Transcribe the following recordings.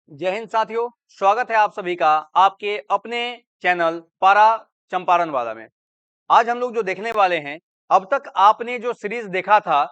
जय हिंद साथियों, स्वागत है आप सभी का आपके अपने चैनल पारा चंपारण वाला में। आज हम लोग जो देखने वाले हैं, अब तक आपने जो सीरीज देखा था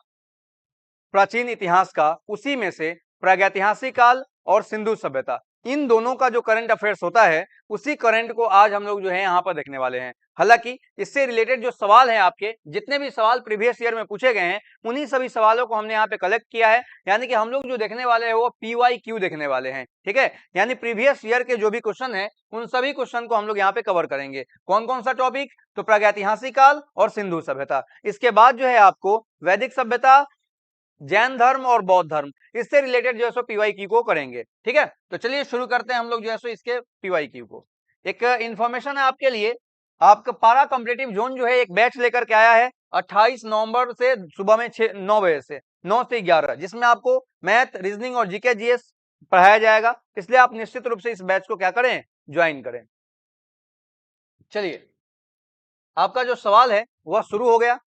प्राचीन इतिहास का, उसी में से प्रागैतिहासिक काल और सिंधु सभ्यता, इन दोनों का जो करंट अफेयर्स होता है, उसी करंट को आज हम लोग जो है यहाँ पर देखने वाले हैं। हालांकि इससे रिलेटेड जो सवाल हैं, आपके जितने भी सवाल प्रीवियस ईयर में पूछे गए हैं, उन्हीं सभी सवालों को हमने यहाँ पे कलेक्ट किया है। यानी कि हम लोग जो देखने वाले हैं वो PYQ देखने वाले हैं, ठीक है। यानी प्रीवियस ईयर के जो भी क्वेश्चन है, उन सभी क्वेश्चन को हम लोग यहाँ पे कवर करेंगे। कौन कौन सा टॉपिक? तो प्रागैतिहासिक काल और सिंधु सभ्यता। इसके बाद जो है आपको वैदिक सभ्यता, जैन धर्म और बौद्ध धर्म, इससे रिलेटेड जो है सो PYQ को करेंगे, ठीक है। तो चलिए शुरू करते हैं हम लोग जो है सो इसके PYQ को। एक इंफॉर्मेशन है आपके लिए, आपका पारा कॉम्पिटिटिव जोन जो है एक बैच लेकर के आया है 28 नवंबर से सुबह में 9 बजे से 9 से 11, जिसमें आपको मैथ, रीजनिंग और जीके जीएस पढ़ाया जाएगा। इसलिए आप निश्चित रूप से इस बैच को क्या करें, ज्वाइन करें। चलिए, आपका जो सवाल है वह शुरू हो गया।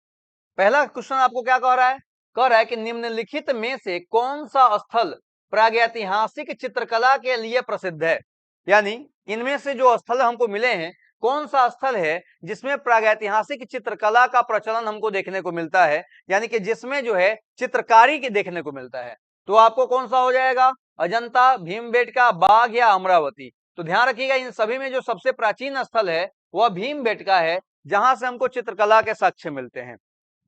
पहला क्वेश्चन आपको क्या कह रहा है? कह रहा है कि निम्नलिखित में से कौन सा स्थल प्रागैतिहासिक चित्रकला के लिए प्रसिद्ध है। यानी इनमें से जो स्थल हमको मिले हैं, कौन सा स्थल है जिसमें प्रागैतिहासिक चित्रकला का प्रचलन हमको देखने को मिलता है, यानी कि जिसमें जो है चित्रकारी के देखने को मिलता है। तो आपको कौन सा हो जाएगा? अजंता, भीमबेटका, बाघ या अमरावती। तो ध्यान रखिएगा, इन सभी में जो सबसे प्राचीन स्थल है वह भीमबेटका है, जहां से हमको चित्रकला के साक्ष्य मिलते हैं।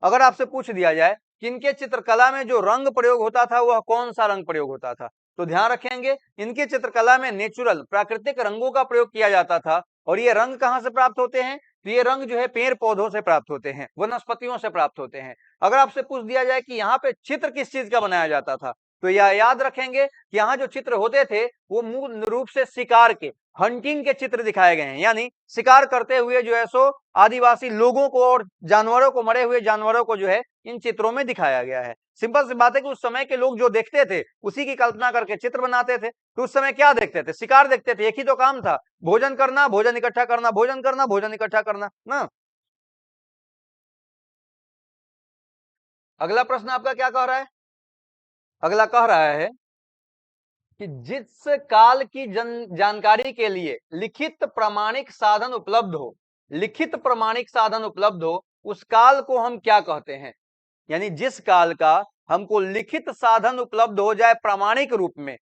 अगर आपसे पूछ दिया जाए कि इनके चित्रकला में जो रंग प्रयोग होता था वह कौन सा रंग प्रयोग होता था, तो ध्यान रखेंगे इनकी चित्रकला में नेचुरल प्राकृतिक रंगों का प्रयोग किया जाता था। और ये रंग कहां से प्राप्त होते हैं? तो ये रंग जो है पेड़ पौधों से प्राप्त होते हैं, वनस्पतियों से प्राप्त होते हैं। अगर आपसे पूछ दिया जाए कि यहाँ पे चित्र किस चीज का बनाया जाता था, तो यह याद रखेंगे कि यहाँ जो चित्र होते थे वो मूल रूप से शिकार के, हंटिंग के चित्र दिखाए गए हैं। यानी शिकार करते हुए जो है सो आदिवासी लोगों को और जानवरों को, मरे हुए जानवरों को जो है इन चित्रों में दिखाया गया है। सिंपल सी बात है कि उस समय के लोग जो देखते थे उसी की कल्पना करके चित्र बनाते थे। तो उस समय क्या देखते थे? शिकार देखते थे। एक ही तो काम था, भोजन करना, भोजन इकट्ठा करना, भोजन करना, भोजन इकट्ठा करना ना। अगला प्रश्न आपका क्या कह रहा है? अगला कह रहा है कि जिस काल की जानकारी के लिए लिखित प्रमाणिक साधन उपलब्ध हो, लिखित प्रमाणिक साधन उपलब्ध हो, उस काल को हम क्या कहते हैं? यानी जिस काल का हमको लिखित साधन उपलब्ध हो जाए प्रामाणिक रूप में,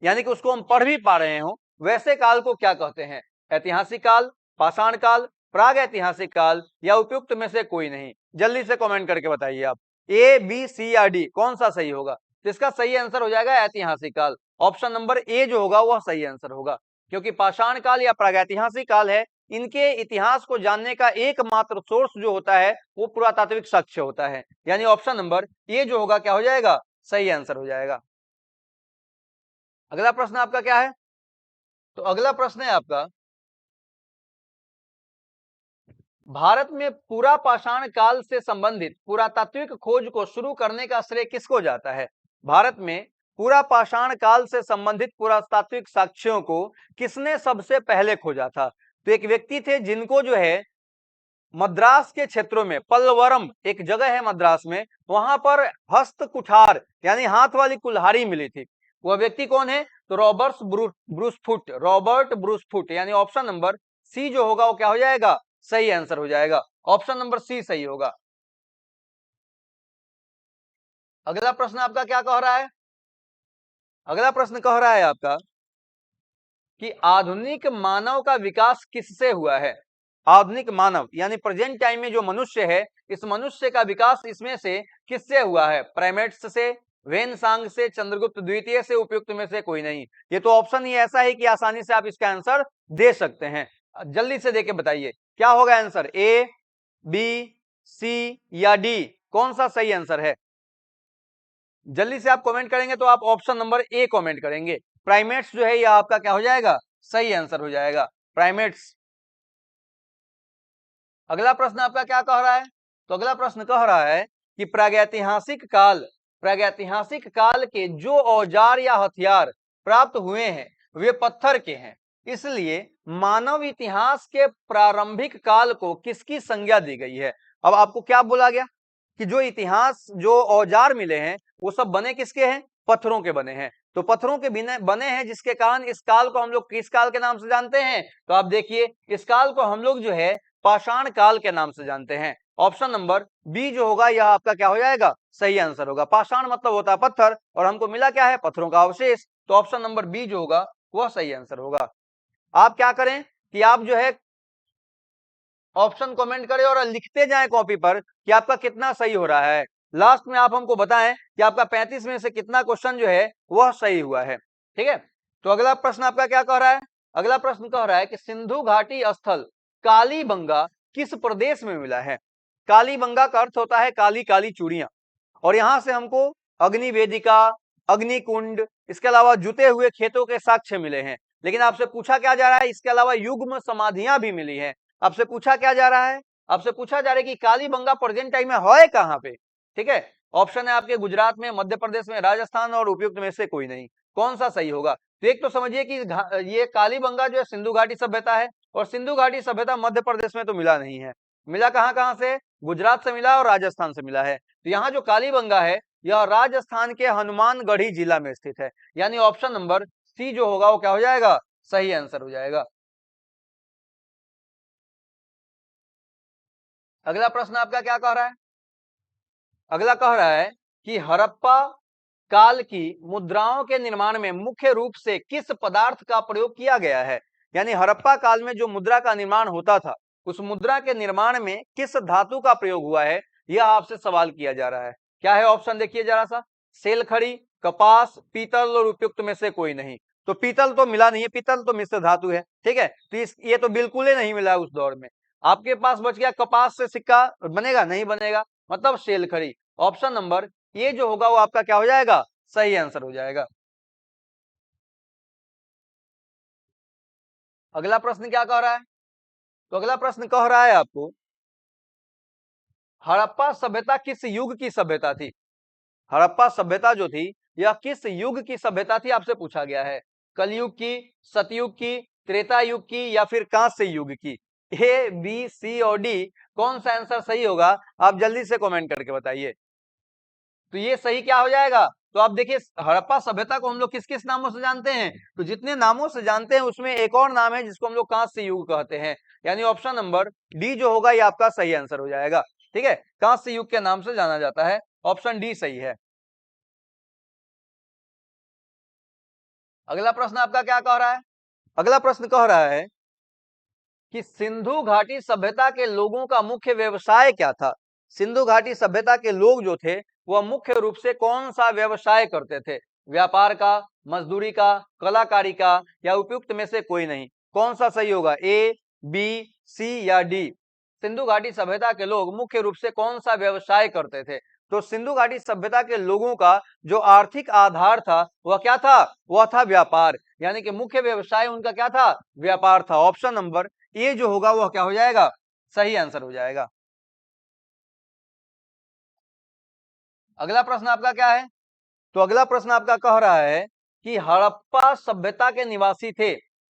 यानी कि उसको हम पढ़ भी पा रहे हो, वैसे काल को क्या कहते हैं? ऐतिहासिक काल, पाषाण काल, प्राग ऐतिहासिक काल या उपयुक्त में से कोई नहीं? जल्दी से कमेंट करके बताइए आप। ए, बी, सी या डी, कौन सा सही होगा? तो इसका सही आंसर हो जाएगा ऐतिहासिक काल। ऑप्शन नंबर ए जो होगा वह सही आंसर होगा, क्योंकि पाषाण काल या प्रागैतिहासिक काल है, इनके इतिहास को जानने का एकमात्र सोर्स जो होता है वो पुरातात्विक साक्ष्य होता है। यानी ऑप्शन नंबर ए जो होगा क्या हो जाएगा? सही आंसर हो जाएगा। अगला प्रश्न आपका क्या है? तो अगला प्रश्न है आपका, भारत में पूरा पाषाण काल से संबंधित पुरातात्विक खोज को शुरू करने का श्रेय किसको जाता है? भारत में पूरा पाषाण काल से संबंधित पुरातात्विक साक्ष्यों को किसने सबसे पहले खोजा था? तो एक व्यक्ति थे जिनको जो है मद्रास के क्षेत्रों में, पल्लवरम एक जगह है मद्रास में, वहां पर हस्त कुठार यानी हाथ वाली कुल्हाड़ी मिली थी। वह व्यक्ति कौन है? तो ब्रूसफुट, रॉबर्ट ब्रूसफुट। यानी ऑप्शन नंबर सी जो होगा वो क्या हो जाएगा? सही आंसर हो जाएगा। ऑप्शन नंबर सी सही होगा। अगला प्रश्न आपका क्या कह रहा है? अगला प्रश्न कह रहा है आपका कि आधुनिक मानव का विकास किससे हुआ है? आधुनिक मानव यानी प्रेजेंट टाइम में जो मनुष्य है, इस मनुष्य का विकास इसमें से किससे हुआ है? प्राइमेट्स से, वेनसांग से, चंद्रगुप्त द्वितीय से, उपयुक्त में से कोई नहीं? ये तो ऑप्शन ही ऐसा है कि आसानी से आप इसका आंसर दे सकते हैं। जल्दी से देके बताइए क्या होगा आंसर? ए, बी, सी या डी, कौन सा सही आंसर है? जल्दी से आप कमेंट करेंगे तो आप ऑप्शन नंबर ए कमेंट करेंगे। प्राइमेट्स जो है यह आपका क्या हो जाएगा? सही आंसर हो जाएगा, प्राइमेट्स। अगला प्रश्न आपका क्या कह रहा है? तो अगला प्रश्न कह रहा है कि प्रागैतिहासिक काल के जो औजार या हथियार प्राप्त हुए हैं वे पत्थर के हैं, इसलिए मानव इतिहास के प्रारंभिक काल को किसकी संज्ञा दी गई है? अब आपको क्या बोला गया कि जो इतिहास, जो औजार मिले हैं वो सब बने किसके हैं? पत्थरों के बने हैं। तो पत्थरों के बने हैं, जिसके कारण इस काल को हम लोग किस काल के नाम से जानते हैं? तो आप देखिए, इस काल को हम लोग जो है पाषाण काल के नाम से जानते हैं। ऑप्शन नंबर बी जो होगा यह आपका क्या हो जाएगा? सही आंसर होगा। पाषाण मतलब होता है पत्थर, और हमको मिला क्या है? पत्थरों का अवशेष। तो ऑप्शन नंबर बी जो होगा वह सही आंसर होगा। आप क्या करें कि आप जो है ऑप्शन कमेंट करें और लिखते जाएं कॉपी पर कि आपका कितना सही हो रहा है। लास्ट में आप हमको बताएं कि आपका 35 में से कितना क्वेश्चन जो है वह सही हुआ है। ठीक है, तो अगला प्रश्न आपका क्या कह रहा है? अगला प्रश्न कह रहा है कि सिंधु घाटी स्थल कालीबंगा किस प्रदेश में मिला है? कालीबंगा का अर्थ होता है काली काली चूड़ियां, और यहां से हमको अग्नि वेदिका, अग्निकुंड, इसके अलावा जुते हुए खेतों के साक्ष्य मिले हैं। लेकिन आपसे पूछा क्या जा रहा है? इसके अलावा युग्म समाधियां भी मिली हैं। आपसे पूछा क्या जा रहा है? आपसे पूछा जा रहा है कि कालीबंगा प्रेजेंट टाइम में है कहां पे? ठीक है, ऑप्शन है आपके गुजरात में, मध्य प्रदेश में, राजस्थान, और उपयुक्त में से कोई नहीं। कौन सा सही होगा? तो एक तो समझिए कि ये कालीबंगा जो है सिंधु घाटी सभ्यता है, और सिंधु घाटी सभ्यता मध्य प्रदेश में तो मिला नहीं है। मिला कहां कहां से? गुजरात से मिला और राजस्थान से मिला है। तो यहाँ जो कालीबंगा है यह राजस्थान के हनुमानगढ़ी जिला में स्थित है। यानी ऑप्शन नंबर सी जो होगा वो क्या हो जाएगा? सही आंसर हो जाएगा। अगला प्रश्न आपका क्या कह रहा है? अगला कह रहा है कि हड़प्पा काल की मुद्राओं के निर्माण में मुख्य रूप से किस पदार्थ का प्रयोग किया गया है? यानी हड़प्पा काल में जो मुद्रा का निर्माण होता था, उस मुद्रा के निर्माण में किस धातु का प्रयोग हुआ है, यह आपसे सवाल किया जा रहा है। क्या है ऑप्शन? देखिए जरा सा, सेलखड़ी, कपास, पीतल, और उपयुक्त में से कोई नहीं। तो पीतल तो मिला नहीं है, पीतल तो मिश्र धातु है। ठीक है, तो ये तो बिल्कुल ही नहीं मिला उस दौर में। आपके पास बच गया कपास से सिक्का बनेगा? नहीं बनेगा, मतलब सेलखड़ी। ऑप्शन नंबर ये जो होगा वो आपका क्या हो जाएगा? सही आंसर हो जाएगा। अगला प्रश्न क्या कह रहा है? तो अगला प्रश्न कह रहा है आपको, हड़प्पा सभ्यता किस युग की सभ्यता थी? हड़प्पा सभ्यता जो थी यह किस युग की सभ्यता थी आपसे पूछा गया है। कलयुग की, सतयुग की, त्रेता युग की, या फिर कांस्य युग की? ए, बी, सी और डी, कौन सा आंसर सही होगा? आप जल्दी से कमेंट करके बताइए। तो ये सही क्या हो जाएगा? तो आप देखिए, हड़प्पा सभ्यता को हम लोग किस किस नामों से जानते हैं? तो जितने नामों से जानते हैं उसमें एक और नाम है जिसको हम लोग कांस्य युग कहते हैं। यानी ऑप्शन नंबर डी जो होगा ये आपका सही आंसर हो जाएगा। ठीक है, कांस्य युग के नाम से जाना जाता है। ऑप्शन डी सही है। अगला प्रश्न आपका क्या कह रहा है? अगला प्रश्न कह रहा है कि सिंधु घाटी सभ्यता के लोगों का मुख्य व्यवसाय क्या था? सिंधु घाटी सभ्यता के लोग जो थे वह मुख्य रूप से कौन सा व्यवसाय करते थे? व्यापार का, मजदूरी का, कलाकारी का, या उपयुक्त में से कोई नहीं? कौन सा सही होगा? ए, बी, सी या डी? सिंधु घाटी सभ्यता के लोग मुख्य रूप से कौन सा व्यवसाय करते थे? तो सिंधु घाटी सभ्यता के लोगों का जो आर्थिक आधार था वह क्या था? वह था व्यापार। यानी कि मुख्य व्यवसाय उनका क्या था? व्यापार था। ऑप्शन नंबर ये जो होगा वह क्या हो जाएगा? सही आंसर हो जाएगा। अगला प्रश्न आपका क्या है? तो अगला प्रश्न आपका कह रहा है कि हड़प्पा सभ्यता के निवासी थे,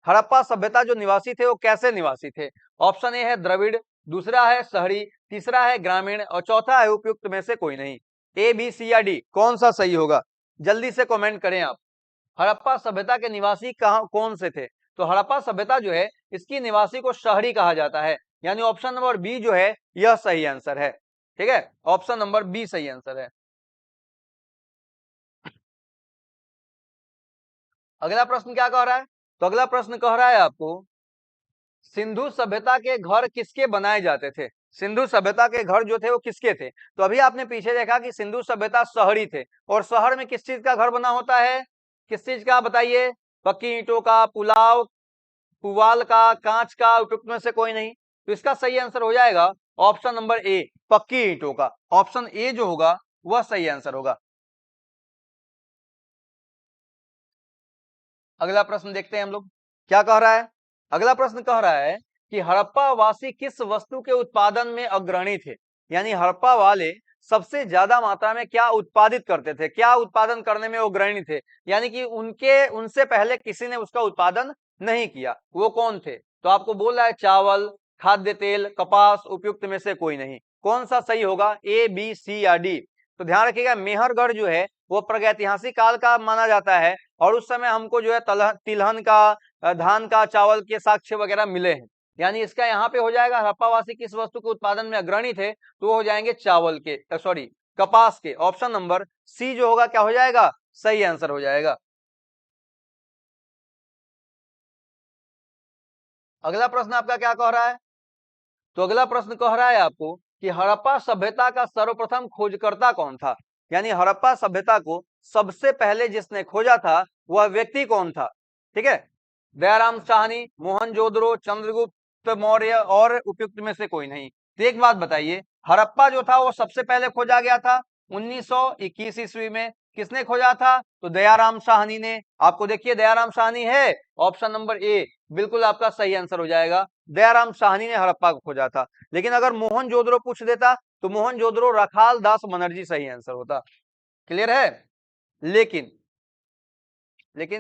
हड़प्पा सभ्यता जो निवासी थे वो कैसे निवासी थे? ऑप्शन ए है द्रविड़, दूसरा है शहरी, तीसरा है ग्रामीण, और चौथा है उपयुक्त में से कोई नहीं। ए, बी, सी या डी, कौन सा सही होगा? जल्दी से कमेंट करें आप। हड़प्पा सभ्यता के निवासी कहां कौन से थे? तो हड़प्पा सभ्यता जो है इसकी निवासी को शहरी कहा जाता है। यानी ऑप्शन नंबर बी जो है यह सही आंसर है। ठीक है, ऑप्शन नंबर बी सही आंसर है। अगला प्रश्न क्या कह रहा है? तो अगला प्रश्न कह रहा है आपको, सिंधु सभ्यता के घर किसके बनाए जाते थे? सिंधु सभ्यता के घर जो थे वो किसके थे? तो अभी आपने पीछे देखा कि सिंधु सभ्यता शहरी थे, और शहर में किस चीज का घर बना होता है? किस चीज का बताइए? पक्की ईंटों का, पुवाल का, कांच का, उपयुक्त में से कोई नहीं। तो इसका सही आंसर हो जाएगा ऑप्शन नंबर ए, पक्की ईंटों का। ऑप्शन ए जो होगा वह सही आंसर होगा। अगला प्रश्न देखते हैं हम लोग क्या कह रहा है। अगला प्रश्न कह रहा है कि हड़प्पा वासी किस वस्तु के उत्पादन में अग्रणी थे? यानी हड़प्पा वाले सबसे ज्यादा मात्रा में क्या उत्पादित करते थे, क्या उत्पादन करने में अग्रणी थे? यानी कि उनके उनसे पहले किसी ने उसका उत्पादन नहीं किया, वो कौन थे? तो आपको बोल रहा है चावल, खाद्य तेल, कपास, उपयुक्त में से कोई नहीं। कौन सा सही होगा? ए, बी, सी या डी? तो ध्यान रखिएगा, मेहरगढ़ जो है वो प्रागैतिहासिक काल का माना जाता है, और उस समय हमको जो है तिलहन का, धान का, चावल के साक्ष्य वगैरह मिले हैं। यानी इसका यहाँ पे हो जाएगा हड़प्पावासी किस वस्तु के उत्पादन में अग्रणी थे, तो वो हो जाएंगे चावल के, सॉरी कपास के। ऑप्शन नंबर सी जो होगा क्या हो जाएगा, सही आंसर हो जाएगा। अगला प्रश्न आपका क्या कह रहा है, तो अगला प्रश्न कह रहा है आपको कि हड़प्पा सभ्यता का सर्वप्रथम खोजकर्ता कौन था। यानी हड़प्पा सभ्यता को सबसे पहले जिसने खोजा था वह व्यक्ति कौन था। ठीक है, दयाराम साहनी, मोहनजोदड़ो, चंद्रगुप्त मौर्य और उपयुक्त में से कोई नहीं। तो एक बात बताइए, हड़प्पा जो था वो सबसे पहले खोजा गया था 1921 ईस्वी में। किसने खोजा था, तो दयाराम साहनी ने। आपको देखिए दयाराम साहनी है, ऑप्शन नंबर ए बिल्कुल आपका सही आंसर हो जाएगा। दयाराम साहनी ने हड़प्पा को खोजा था। लेकिन अगर मोहनजोदड़ो पूछ देता तो मोहनजोदड़ो रखाल दास बनर्जी सही आंसर होता। क्लियर है। लेकिन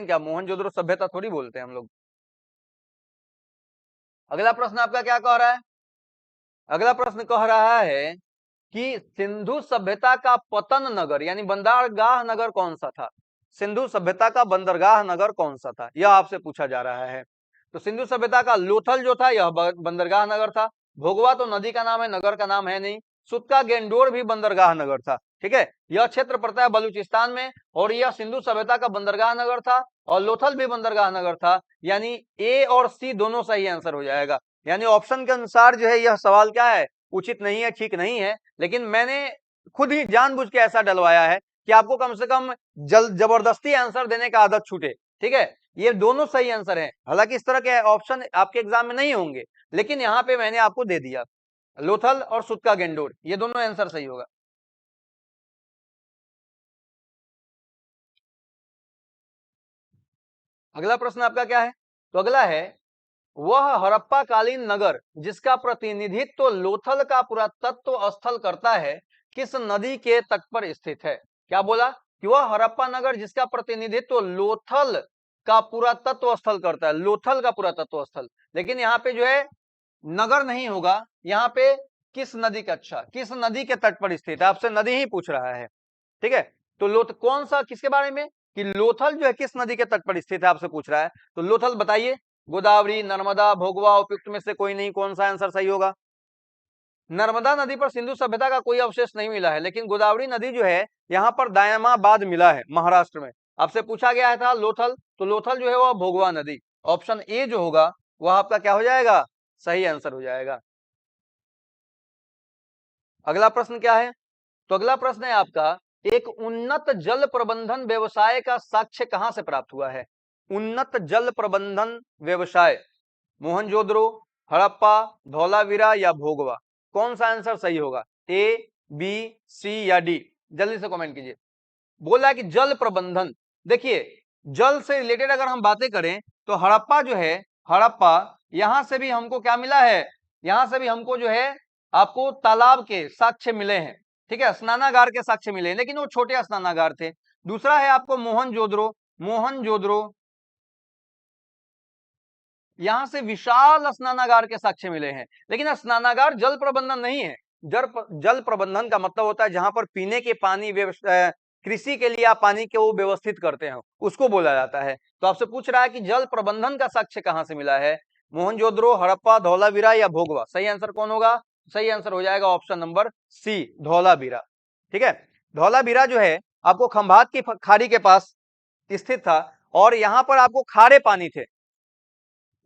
क्या मोहनजोदड़ो सभ्यता थोड़ी बोलते हैं हम लोग। अगला प्रश्न आपका क्या कह रहा है, अगला प्रश्न कह रहा है कि सिंधु सभ्यता का पतन नगर यानी बंदरगाह नगर कौन सा था। सिंधु सभ्यता का बंदरगाह नगर कौन सा था, यह आपसे पूछा जा रहा है। तो सिंधु सभ्यता का लोथल जो था यह बंदरगाह नगर था। भोगवा तो नदी का नाम है, नगर का नाम है नहीं। सुत्का गेंडोर भी बंदरगाह नगर था। ठीक है, यह क्षेत्र पड़ता है बलूचिस्तान में और यह सिंधु सभ्यता का बंदरगाह नगर था और लोथल भी बंदरगाह नगर था। यानी ए और सी दोनों सही आंसर हो जाएगा। यानी ऑप्शन के अनुसार जो है यह सवाल क्या है, उचित नहीं है, ठीक नहीं है। लेकिन मैंने खुद ही जानबूझ के ऐसा डलवाया है कि आपको कम से कम जबरदस्ती आंसर देने का आदत छूटे। ठीक है, ये दोनों सही आंसर हैं। हालांकि इस तरह के ऑप्शन आपके एग्जाम में नहीं होंगे, लेकिन यहाँ पे मैंने आपको दे दिया, लोथल और सुत्का गेंडोर ये दोनों आंसर सही होगा। अगला प्रश्न आपका क्या है, तो अगला है वह हड़प्पा कालीन नगर जिसका प्रतिनिधित्व तो लोथल का पुरातत्व स्थल करता है किस नदी के तट पर स्थित है। क्या बोला कि वह हड़प्पा नगर जिसका प्रतिनिधित्व तो लोथल का पुरातत्व स्थल करता है, लोथल का पुरातत्व स्थल। लेकिन यहाँ पे जो है नगर नहीं होगा, यहाँ पे किस नदी का, अच्छा किस नदी के तट पर स्थित है, आपसे नदी ही पूछ रहा है। ठीक है, तो लोथ कौन सा किसके बारे में, कि लोथल जो है किस नदी के तट पर स्थित है आपसे पूछ रहा है। तो लोथल बताइए, गोदावरी, नर्मदा, भोगवा, उपयुक्त में से कोई नहीं, कौन सा आंसर सही होगा। नर्मदा नदी पर सिंधु सभ्यता का कोई अवशेष नहीं मिला है, लेकिन गोदावरी नदी जो है यहाँ पर दायमाबाद मिला है महाराष्ट्र में। आपसे पूछा गया था लोथल, तो लोथल जो है वह भोगवा नदी। ऑप्शन ए जो होगा वह आपका क्या हो जाएगा, सही आंसर हो जाएगा। अगला प्रश्न क्या है, तो अगला प्रश्न है आपका, एक उन्नत जल प्रबंधन व्यवसाय का साक्ष्य कहां से प्राप्त हुआ है। उन्नत जल प्रबंधन व्यवसाय, मोहनजोदड़ो, हड़प्पा, धौलावीरा या भोगवा, कौन सा आंसर सही होगा, ए बी सी या डी, जल्दी से कमेंट कीजिए। बोला कि जल प्रबंधन, देखिए जल से रिलेटेड अगर हम बातें करें तो हड़प्पा जो है, हड़प्पा यहां से भी हमको क्या मिला है, यहां से भी हमको जो है आपको तालाब के साक्ष्य मिले हैं। ठीक है, स्नानागार के साक्ष्य मिले हैं, लेकिन वो छोटे स्नानागार थे। दूसरा है आपको मोहनजोदड़ो, मोहनजोदड़ो यहां से विशाल स्नानागार के साक्ष्य मिले हैं, लेकिन स्नानागार जल प्रबंधन नहीं है। जल प्रबंधन का मतलब होता है जहां पर पीने के पानी कृषि के लिए आप पानी के वो व्यवस्थित करते हैं, उसको बोला जाता है। तो आपसे पूछ रहा है कि जल प्रबंधन का साक्ष्य कहां से मिला है, मोहनजोदड़ो, हड़प्पा, धौलावीरा या भोगवा, सही आंसर कौन होगा, सही आंसर हो जाएगा ऑप्शन नंबर सी, धौलावीरा। ठीक है, धौलावीरा जो है आपको खंभात की खाड़ी के पास स्थित था और यहाँ पर आपको खारे पानी थे,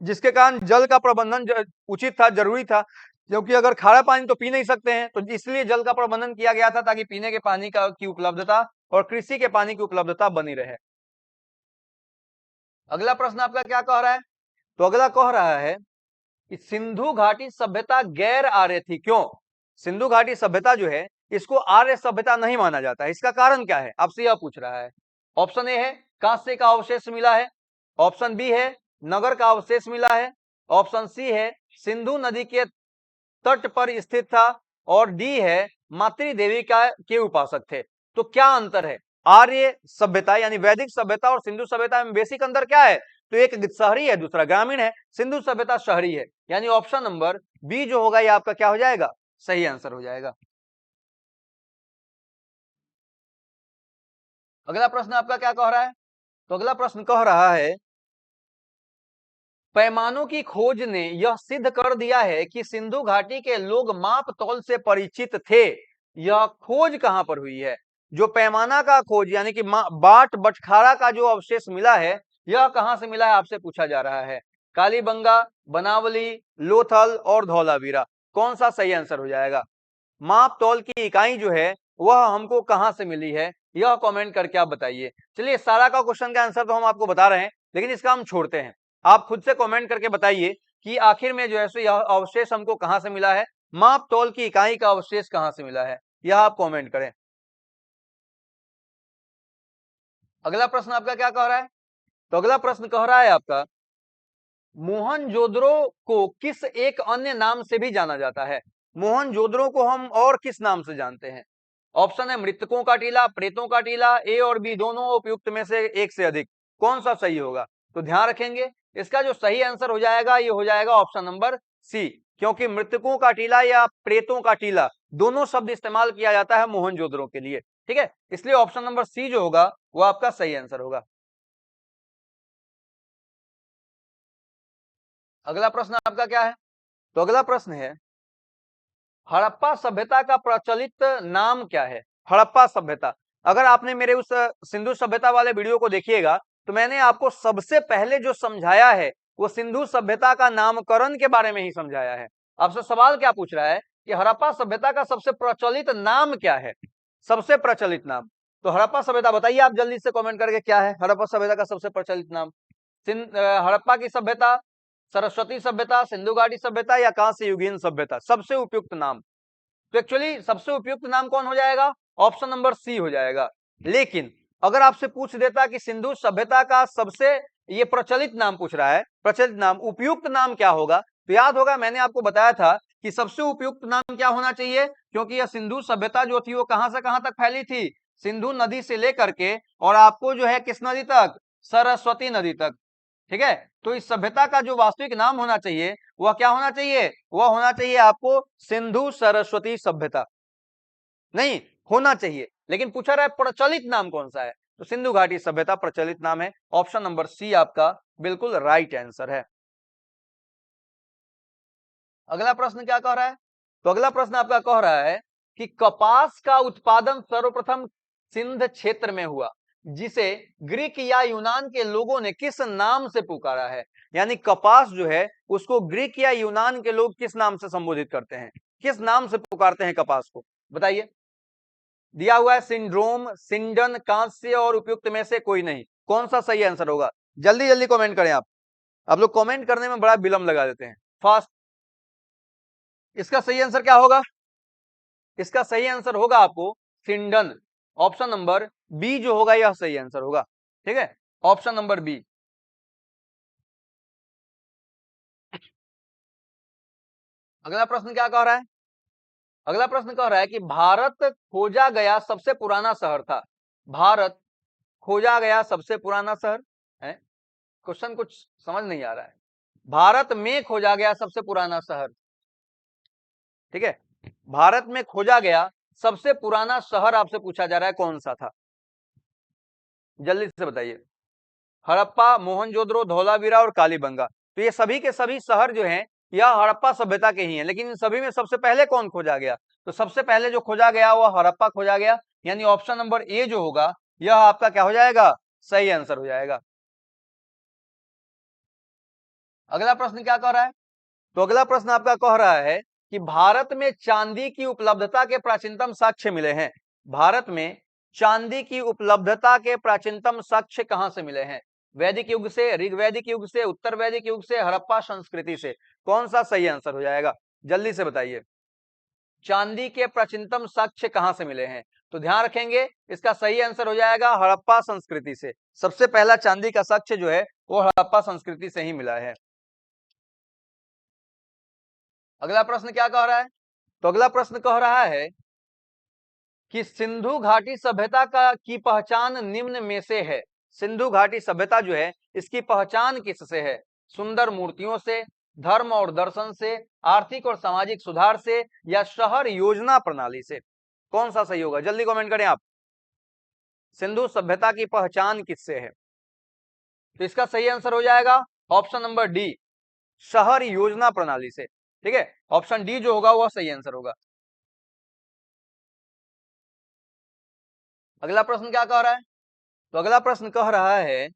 जिसके कारण जल का प्रबंधन उचित था, जरूरी था। क्योंकि अगर खारा पानी तो पी नहीं सकते हैं, तो इसलिए जल का प्रबंधन किया गया था ताकि पीने के पानी की उपलब्धता और कृषि के पानी की उपलब्धता बनी रहे। अगला प्रश्न आपका क्या कह रहा है, तो अगला कह रहा है कि सिंधु घाटी सभ्यता गैर आर्य थी, क्यों। सिंधु घाटी सभ्यता जो है इसको आर्य सभ्यता नहीं माना जाता है, इसका कारण क्या है, आपसे यह पूछ रहा है। ऑप्शन ए है कांस्य का अवशेष मिला है, ऑप्शन बी है नगर का अवशेष मिला है, ऑप्शन सी है सिंधु नदी के तट पर स्थित था, और डी है मातृ देवी का के उपासक थे। तो क्या अंतर है, आर्य सभ्यता यानी वैदिक सभ्यता और सिंधु सभ्यता में बेसिक अंतर क्या है, तो एक शहरी है दूसरा ग्रामीण है, सिंधु सभ्यता शहरी है। यानी ऑप्शन नंबर बी जो होगा ये आपका क्या हो जाएगा, सही आंसर हो जाएगा। अगला प्रश्न आपका क्या कह रहा है, तो अगला प्रश्न कह रहा है, पैमानों की खोज ने यह सिद्ध कर दिया है कि सिंधु घाटी के लोग माप तौल से परिचित थे। यह खोज कहां पर हुई है? जो पैमाना का खोज यानी कि बाट बटखारा का जो अवशेष मिला है, यह कहां से मिला है आपसे पूछा जा रहा है। कालीबंगा, बनावली, लोथल और धौलावीरा, कौन सा सही आंसर हो जाएगा? माप तौल की इकाई जो है वह हमको कहां से मिली है, यह कमेंट करके आप बताइए। चलिए, सारा का क्वेश्चन का आंसर तो हम आपको बता रहे हैं, लेकिन इसका हम छोड़ते हैं। आप खुद से कमेंट करके बताइए कि आखिर में जो है सो यह अवशेष हमको कहां से मिला है, माप तौल की इकाई का अवशेष कहां से मिला है, यह आप कमेंट करें। अगला प्रश्न आपका क्या कह रहा है? तो अगला प्रश्न कह रहा है आपका, मोहनजोदड़ो को किस एक अन्य नाम से भी जाना जाता है? मोहनजोदड़ो को हम और किस नाम से जानते हैं? ऑप्शन है मृतकों का टीला, प्रेतों का टीला, ए और बी दोनों उपयुक्त में से एक से अधिक, कौन सा सही होगा? तो ध्यान रखेंगे, इसका जो सही आंसर हो जाएगा ये हो जाएगा ऑप्शन नंबर सी, क्योंकि मृतकों का टीला या प्रेतों का टीला दोनों शब्द इस्तेमाल किया जाता है मोहनजोदड़ो के लिए। ठीक है, इसलिए ऑप्शन नंबर सी जो होगा वो आपका सही आंसर होगा। अगला प्रश्न आपका क्या है? तो अगला प्रश्न है, हड़प्पा सभ्यता का प्रचलित नाम क्या है? हड़प्पा सभ्यता, अगर आपने मेरे उस सिंधु सभ्यता वाले वीडियो को देखिएगा तो मैंने आपको सबसे पहले जो समझाया है वो सिंधु सभ्यता का नामकरण के बारे में ही समझाया है। आपसे सवाल क्या पूछ रहा है कि हड़प्पा सभ्यता का सबसे प्रचलित नाम क्या है? सबसे प्रचलित नाम, तो हड़प्पा सभ्यता बताइए आप जल्दी से कमेंट करके, क्या है हड़प्पा सभ्यता का सबसे प्रचलित नाम? हड़प्पा की सभ्यता, सरस्वती सभ्यता, सिंधु घाटी सभ्यता या कांस्य युगीन सभ्यता, सबसे उपयुक्त नाम? तो एक्चुअली सबसे उपयुक्त नाम कौन हो जाएगा? ऑप्शन नंबर सी हो जाएगा। लेकिन अगर आपसे पूछ देता कि सिंधु सभ्यता का सबसे, ये प्रचलित नाम पूछ रहा है, प्रचलित नाम, उपयुक्त नाम क्या होगा? तो याद होगा मैंने आपको बताया था कि सबसे उपयुक्त नाम क्या होना चाहिए, क्योंकि यह सिंधु सभ्यता जो थी वो कहां से कहां तक फैली थी? सिंधु नदी से लेकर के और आपको जो है किस नदी तक? सरस्वती नदी तक। ठीक है, तो इस सभ्यता का जो वास्तविक नाम होना चाहिए वह क्या होना चाहिए? वह होना चाहिए आपको सिंधु सरस्वती सभ्यता, नहीं होना चाहिए। लेकिन पूछा रहा है प्रचलित नाम कौन सा है, तो सिंधु घाटी सभ्यता प्रचलित नाम है। ऑप्शन नंबर सी आपका बिल्कुल राइट आंसर है। अगला प्रश्न क्या कह रहा है? तो अगला प्रश्न आपका कह रहा है कि कपास का उत्पादन सर्वप्रथम सिंध क्षेत्र में हुआ, जिसे ग्रीक या यूनान के लोगों ने किस नाम से पुकारा है? यानी कपास जो है उसको ग्रीक या यूनान के लोग किस नाम से संबोधित करते हैं, किस नाम से पुकारते हैं कपास को, बताइए। दिया हुआ है सिंड्रोम, सिंडन, कांस्य और उपयुक्त में से कोई नहीं, कौन सा सही आंसर होगा? जल्दी जल्दी कमेंट करें आप लोग कमेंट करने में बड़ा विलंब लगा देते हैं, फास्ट। इसका सही आंसर क्या होगा? इसका सही आंसर होगा आपको सिंडन, ऑप्शन नंबर बी जो होगा यह सही आंसर होगा। ठीक है, ऑप्शन नंबर बी। अगला प्रश्न क्या कह रहा है? अगला प्रश्न कह रहा है कि भारत खोजा गया सबसे पुराना शहर था। भारत खोजा गया सबसे पुराना शहर है, क्वेश्चन कुछ समझ नहीं आ रहा है। भारत में खोजा गया सबसे पुराना शहर, ठीक है, भारत में खोजा गया सबसे पुराना शहर आपसे पूछा जा रहा है कौन सा था, जल्दी से बताइए। हड़प्पा, मोहनजोदड़ो, धौलावीरा और कालीबंगा, तो ये सभी के सभी शहर जो हैं यह हड़प्पा सभ्यता के ही हैं, लेकिन इन सभी में सबसे पहले कौन खोजा गया? तो सबसे पहले जो खोजा गया वह हड़प्पा खोजा गया, यानी ऑप्शन नंबर ए जो होगा यह आपका क्या हो जाएगा? सही आंसर हो जाएगा। अगला प्रश्न क्या कह रहा है? तो अगला प्रश्न आपका कह रहा है कि भारत में चांदी की उपलब्धता के प्राचीनतम साक्ष्य मिले हैं। भारत में चांदी की उपलब्धता के प्राचीनतम साक्ष्य कहां से मिले हैं? वैदिक युग से, ऋग्वैदिक युग से, उत्तर वैदिक युग से, हड़प्पा संस्कृति से, कौन सा सही आंसर हो जाएगा? जल्दी से बताइए। चांदी के प्राचीनतम साक्ष्य कहां से मिले हैं? तो ध्यान रखेंगे इसका सही आंसर हो जाएगा हड़प्पा संस्कृति से। सबसे पहला चांदी का साक्ष्य जो है वो हड़प्पा संस्कृति से ही मिला है। अगला प्रश्न क्या कह रहा है? तो अगला प्रश्न कह रहा है कि सिंधु घाटी सभ्यता का की पहचान निम्न में से है। सिंधु घाटी सभ्यता जो है इसकी पहचान किससे है? सुंदर मूर्तियों से, धर्म और दर्शन से, आर्थिक और सामाजिक सुधार से या शहर योजना प्रणाली से, कौन सा सही होगा? जल्दी कमेंट करें आप। सिंधु सभ्यता की पहचान किससे है? तो इसका सही आंसर हो जाएगा ऑप्शन नंबर डी, शहर योजना प्रणाली से। ठीक है, ऑप्शन डी जो होगा वह सही आंसर होगा। अगला प्रश्न क्या कह रहा है? तो अगला प्रश्न कह रहा है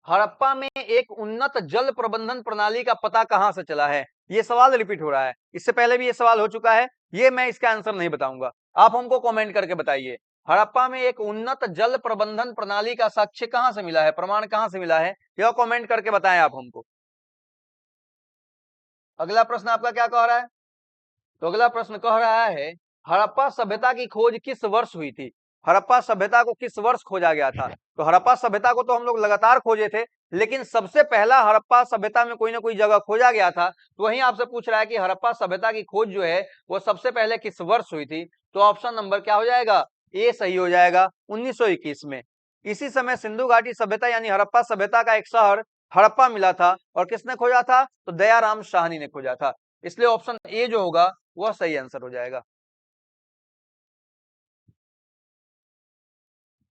हड़प्पा में एक उन्नत जल प्रबंधन प्रणाली का पता कहां से चला है? ये सवाल रिपीट हो रहा है, इससे पहले भी ये सवाल हो चुका है, ये मैं इसका आंसर नहीं बताऊंगा, आप हमको कमेंट करके बताइए। हड़प्पा में एक उन्नत जल प्रबंधन प्रणाली का साक्ष्य कहां से मिला है, प्रमाण कहां से मिला है, यह कमेंट करके बताएं आप हमको। अगला प्रश्न आपका क्या कह रहा है? तो अगला प्रश्न कह रहा है हड़प्पा सभ्यता की खोज किस वर्ष हुई थी? हड़प्पा सभ्यता को किस वर्ष खोजा गया था? तो हड़प्पा सभ्यता को तो हम लोग लगातार खोजे थे, लेकिन सबसे पहला हड़प्पा सभ्यता में कोई ना कोई जगह खोजा गया था, तो वहीं आपसे पूछ रहा है कि हड़प्पा सभ्यता की खोज जो है वो सबसे पहले किस वर्ष हुई थी? तो ऑप्शन नंबर क्या हो जाएगा? ए सही हो जाएगा, 1921 में। इसी समय सिंधु घाटी सभ्यता यानी हड़प्पा सभ्यता का एक शहर हड़प्पा मिला था, और किसने खोजा था? तो दयाराम साहनी ने खोजा था। इसलिए ऑप्शन ए जो होगा वह सही आंसर हो जाएगा।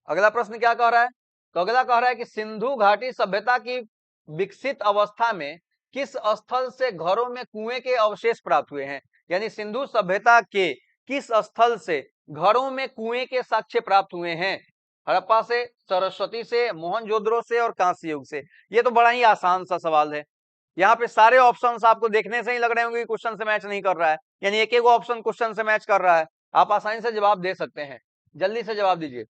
अगला प्रश्न क्या कह रहा है? तो अगला कह रहा है कि सिंधु घाटी सभ्यता की विकसित अवस्था में किस स्थल से घरों में कुएं के अवशेष प्राप्त हुए हैं? यानी सिंधु सभ्यता के किस स्थल से घरों में कुएं के साक्ष्य प्राप्त हुए हैं? हड़प्पा से, सरस्वती से, मोहनजोदड़ो से और कांस्य युग से। ये तो बड़ा ही आसान सा सवाल है, यहाँ पे सारे ऑप्शंस आपको देखने से ही लग रहे होंगे कि क्वेश्चन से मैच नहीं कर रहा है, यानी एक एक ऑप्शन क्वेश्चन से मैच कर रहा है। आप आसानी से जवाब दे सकते हैं, जल्दी से जवाब दीजिए।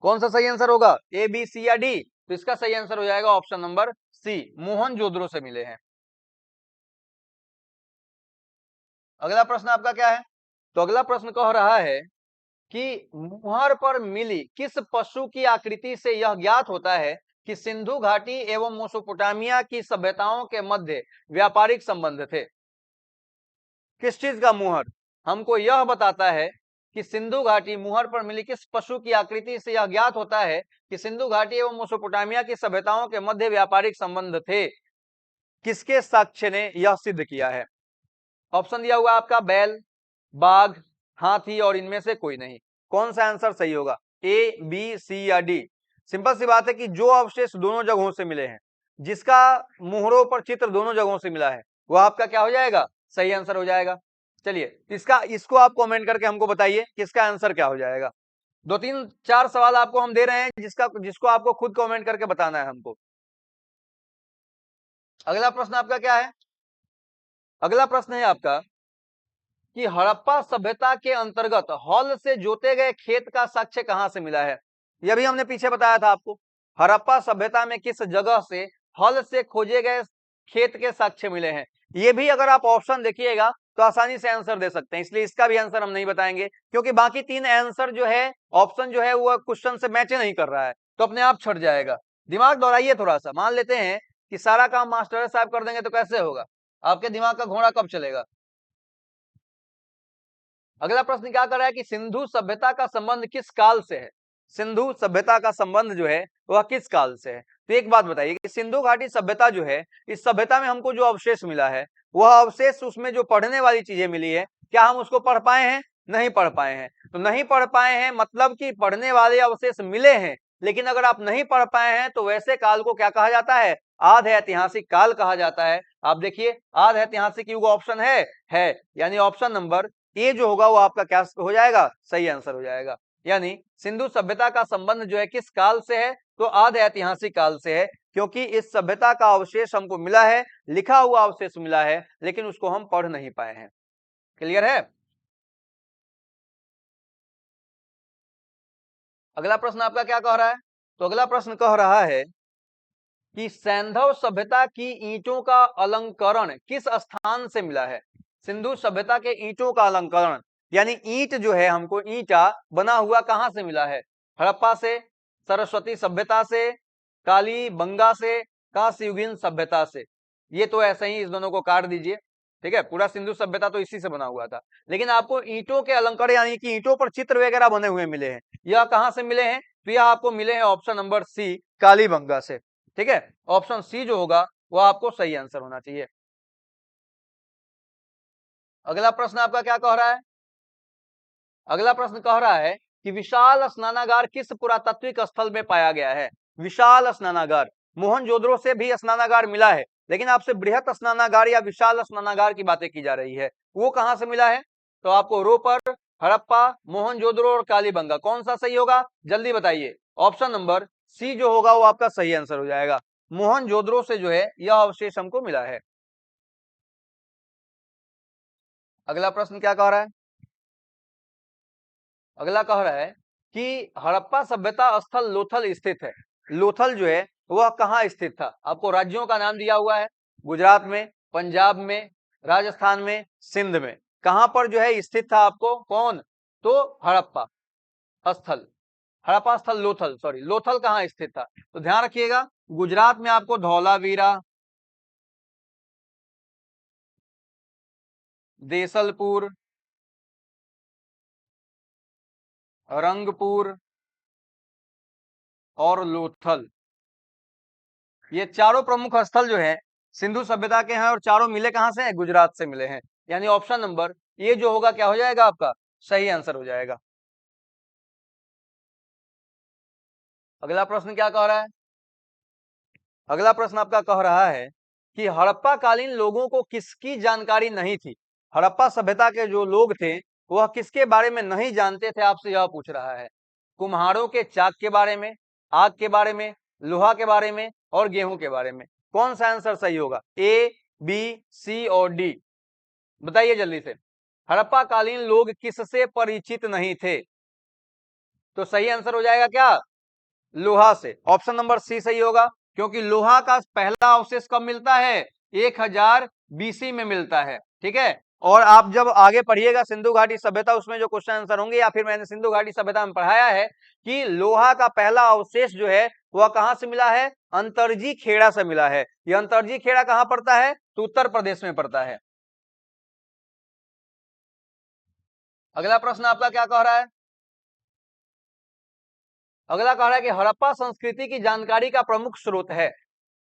कौन सा सही आंसर होगा, ए बी सी या डी? तो इसका सही आंसर हो जाएगा ऑप्शन नंबर सी, मोहनजोदड़ो से मिले हैं। अगला प्रश्न आपका क्या है? तो अगला प्रश्न कह रहा है कि मुहर पर मिली किस पशु की आकृति से यह ज्ञात होता है कि सिंधु घाटी एवं मेसोपोटामिया की सभ्यताओं के मध्य व्यापारिक संबंध थे? किस चीज का मुहर हमको यह बताता है कि सिंधु घाटी, मुहर पर मिली किस पशु की आकृति से यह ज्ञात होता है कि सिंधु घाटी एवं मेसोपोटामिया की सभ्यताओं के मध्य व्यापारिक संबंध थे? किसके साक्ष्य ने यह सिद्ध किया है? ऑप्शन दिया हुआ आपका बैल, बाघ, हाथी और इनमें से कोई नहीं। कौन सा आंसर सही होगा, ए बी सी या डी? सिंपल सी बात है कि जो अवशेष दोनों जगहों से मिले हैं, जिसका मुहरों पर चित्र दोनों जगहों से मिला है, वह आपका क्या हो जाएगा, सही आंसर हो जाएगा। चलिए इसको आप कमेंट करके हमको बताइए कि इसका आंसर क्या हो जाएगा। 2-3-4 सवाल आपको हम दे रहे हैं, जिसको आपको खुद कमेंट करके बताना है हमको। अगला प्रश्न आपका क्या है? अगला प्रश्न है आपका कि हड़प्पा सभ्यता के अंतर्गत हल से जोते गए खेत का साक्ष्य कहां से मिला है? यह भी हमने पीछे बताया था आपको, हड़प्पा सभ्यता में किस जगह से हल से खोजे गए खेत के साक्ष्य मिले हैं। ये भी अगर आप ऑप्शन देखिएगा तो आसानी से आंसर दे सकते हैं, इसलिए इसका भी आंसर हम नहीं बताएंगे, क्योंकि बाकी 3 आंसर जो है, ऑप्शन जो है वो क्वेश्चन से मैच नहीं कर रहा है, तो अपने आप छट जाएगा। दिमाग दौड़ाइए थोड़ा सा, मान लेते हैं कि सारा काम मास्टर साहब कर देंगे तो कैसे होगा, आपके दिमाग का घोड़ा कब चलेगा। अगला प्रश्न क्या कर रहा है कि सिंधु सभ्यता का संबंध किस काल से है? सिंधु सभ्यता का संबंध जो है वह किस काल से है? तो एक बात बताइए कि सिंधु घाटी सभ्यता जो है, इस सभ्यता में हमको जो अवशेष मिला है, वह अवशेष, उसमें जो पढ़ने वाली चीजें मिली है, क्या हम उसको पढ़ पाए हैं? नहीं पढ़ पाए हैं। तो नहीं पढ़ पाए हैं मतलब कि पढ़ने वाले अवशेष मिले हैं, लेकिन अगर आप नहीं पढ़ पाए हैं तो वैसे काल को क्या कहा जाता है? आध ऐतिहासिक काल कहा जाता है। आप देखिए आध ऐतिहासिक युग ऑप्शन है, यानी ऑप्शन नंबर ए जो होगा वो आपका क्या हो जाएगा, सही आंसर हो जाएगा। यानी सिंधु सभ्यता का संबंध जो है किस काल से है? तो आध ऐतिहासिक काल से है, क्योंकि इस सभ्यता का अवशेष हमको मिला है, लिखा हुआ अवशेष मिला है, लेकिन उसको हम पढ़ नहीं पाए हैं। क्लियर है? अगला प्रश्न आपका क्या कह रहा है? तो अगला प्रश्न कह रहा है कि सैंधव सभ्यता की ईंटों का अलंकरण किस स्थान से मिला है? सिंधु सभ्यता के ईंटों का अलंकरण, यानी ईंट जो है, हमको ईंटा बना हुआ कहां से मिला है? हड़प्पा से, सरस्वती सभ्यता से, काली बंगा से, कांस्ययुगीन सभ्यता से। ये तो ऐसे ही इस दोनों को काट दीजिए, ठीक है, पूरा सिंधु सभ्यता तो इसी से बना हुआ था, लेकिन आपको ईंटों के अलंकरण यानी कि ईंटों पर चित्र वगैरह बने हुए मिले हैं, यह कहां से मिले हैं? तो यह आपको मिले हैं ऑप्शन नंबर सी, कालीबंगा से। ठीक है, ऑप्शन सी जो होगा वो आपको सही आंसर होना चाहिए। अगला प्रश्न आपका क्या कह रहा है? अगला प्रश्न कह रहा है कि विशाल स्नानागार किस पुरातात्विक स्थल में पाया गया है? विशाल स्नानागार मोहनजोदड़ो से भी स्नानागार मिला है, लेकिन आपसे बृहत स्नानागार या विशाल स्नानागार की बातें की जा रही है, वो कहां से मिला है? तो आपको रोपर, हड़प्पा, मोहनजोदड़ो और कालीबंगा, कौन सा सही होगा जल्दी बताइए। ऑप्शन नंबर सी जो होगा वो आपका सही आंसर हो जाएगा। मोहनजोदड़ो से जो है यह अवशेष हमको मिला है। अगला प्रश्न क्या कह रहा है? अगला कह रहा है कि हड़प्पा सभ्यता स्थल लोथल स्थित है। लोथल जो है वह कहाँ स्थित था? आपको राज्यों का नाम दिया हुआ है, गुजरात में, पंजाब में, राजस्थान में, सिंध में। कहां पर जो है स्थित था आपको? कौन? तो हड़प्पा स्थल, हड़प्पा स्थल लोथल, सॉरी लोथल कहाँ स्थित था? तो ध्यान रखिएगा, गुजरात में आपको धौलावीरा, देसलपुर, रंगपुर और लोथल, ये चारों प्रमुख स्थल जो है सिंधु सभ्यता के हैं और चारों मिले कहां से हैं? गुजरात से मिले हैं। यानी ऑप्शन नंबर ये जो होगा क्या हो जाएगा आपका? सही आंसर हो जाएगा। अगला प्रश्न क्या कह रहा है? अगला प्रश्न आपका कह रहा है कि हड़प्पा कालीन लोगों को किसकी जानकारी नहीं थी? हड़प्पा सभ्यता के जो लोग थे वह किसके बारे में नहीं जानते थे, आपसे यह पूछ रहा है। कुम्हारों के चाक के बारे में, आग के बारे में, लोहा के बारे में और गेहूं के बारे में। कौन सा आंसर सही होगा? ए, बी, सी और डी, बताइए जल्दी से। हड़प्पा कालीन लोग किससे परिचित नहीं थे? तो सही आंसर हो जाएगा क्या? लोहा से। ऑप्शन नंबर सी सही होगा, क्योंकि लोहा का पहला अवशेष कब मिलता है? 1000 बीसी में मिलता है। ठीक है, और आप जब आगे पढ़िएगा सिंधु घाटी सभ्यता, उसमें जो क्वेश्चन आंसर होंगे या फिर मैंने सिंधु घाटी सभ्यता में पढ़ाया है कि लोहा का पहला अवशेष जो है वह कहां से मिला है? अंतरजी खेड़ा से मिला है। यह अंतरजी खेड़ा कहां पड़ता है? तो उत्तर प्रदेश में पड़ता है। अगला प्रश्न आपका क्या कह रहा है? अगला कह रहा है कि हड़प्पा संस्कृति की जानकारी का प्रमुख स्रोत है।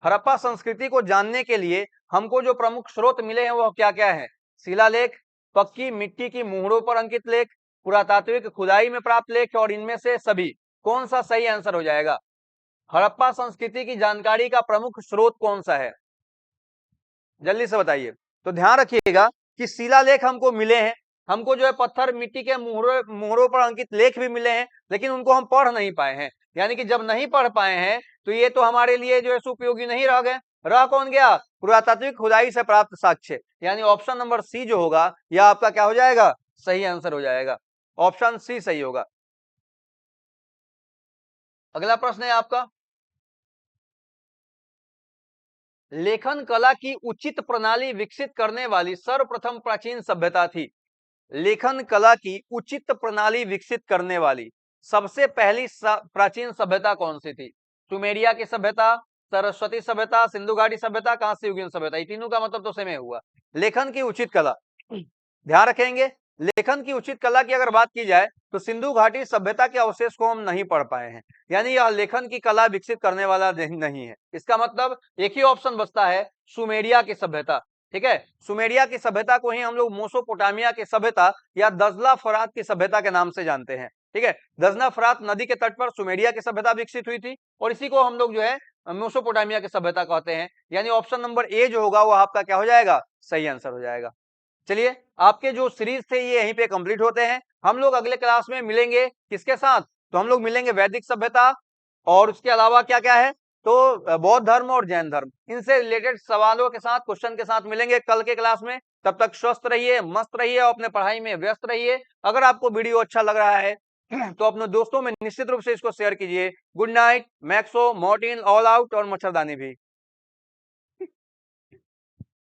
हड़प्पा संस्कृति को जानने के लिए हमको जो प्रमुख स्रोत मिले हैं वह क्या क्या है? शिलालेख, पक्की मिट्टी की मुहरों पर अंकित लेख, पुरातात्विक खुदाई में प्राप्त लेख और इनमें से सभी। कौन सा सही आंसर हो जाएगा? हड़प्पा संस्कृति की जानकारी का प्रमुख स्रोत कौन सा है? जल्दी से बताइए। तो ध्यान रखिएगा कि शिलालेख हमको मिले हैं, हमको जो है पत्थर मिट्टी के मुहरों पर अंकित लेख भी मिले हैं, लेकिन उनको हम पढ़ नहीं पाए हैं। यानी कि जब नहीं पढ़ पाए हैं तो ये तो हमारे लिए जो है उपयोगी नहीं रह गए। रह कौन गया? पुरातात्विक खुदाई से प्राप्त साक्ष्य। यानी ऑप्शन नंबर सी जो होगा यह आपका क्या हो जाएगा? सही आंसर हो जाएगा। ऑप्शन सी सही होगा। अगला प्रश्न है आपका, लेखन कला की उचित प्रणाली विकसित करने वाली सर्वप्रथम प्राचीन सभ्यता थी। लेखन कला की उचित प्रणाली विकसित करने वाली सबसे पहली प्राचीन सभ्यता कौन सी थी? सुमेरिया की सभ्यता, सरस्वती सभ्यता, सिंधु घाटी सभ्यता, कांस्य युगीन सभ्यता। ये तीनों का मतलब तो सेम ही हुआ। लेखन की उचित कला, ध्यान रखेंगे, लेखन की उचित कला की अगर बात की जाए तो सिंधु घाटी सभ्यता के अवशेष को हम नहीं पढ़ पाए हैं, यानी यह लेखन की कला विकसित करने वाला नहीं है। इसका मतलब एक ही ऑप्शन बचता है, सुमेरिया की सभ्यता। ठीक है, सुमेरिया की सभ्यता को ही हम लोग मोसोपोटामिया की सभ्यता या दजला फरात की सभ्यता के नाम से जानते हैं। ठीक है, दजना फरात नदी के तट पर सुमेरिया की सभ्यता विकसित हुई थी और इसी को हम लोग जो है मोसोपोटामिया की सभ्यता कहते हैं। यानी ऑप्शन नंबर ए जो होगा वो आपका क्या हो जाएगा? सही आंसर हो जाएगा। चलिए, आपके जो सीरीज थे ये यहीं पे कंप्लीट होते हैं। हम लोग अगले क्लास में मिलेंगे किसके साथ? तो हम लोग मिलेंगे वैदिक सभ्यता और उसके अलावा क्या क्या है, तो बौद्ध धर्म और जैन धर्म, इनसे रिलेटेड सवालों के साथ, क्वेश्चन के साथ मिलेंगे कल के क्लास में। तब तक स्वस्थ रहिए, मस्त रहिए और अपने पढ़ाई में व्यस्त रहिए। अगर आपको वीडियो अच्छा लग रहा है तो अपने दोस्तों में निश्चित रूप से इसको शेयर कीजिए। Good night. Maxo, Morton, all out और मच्छरदानी भी।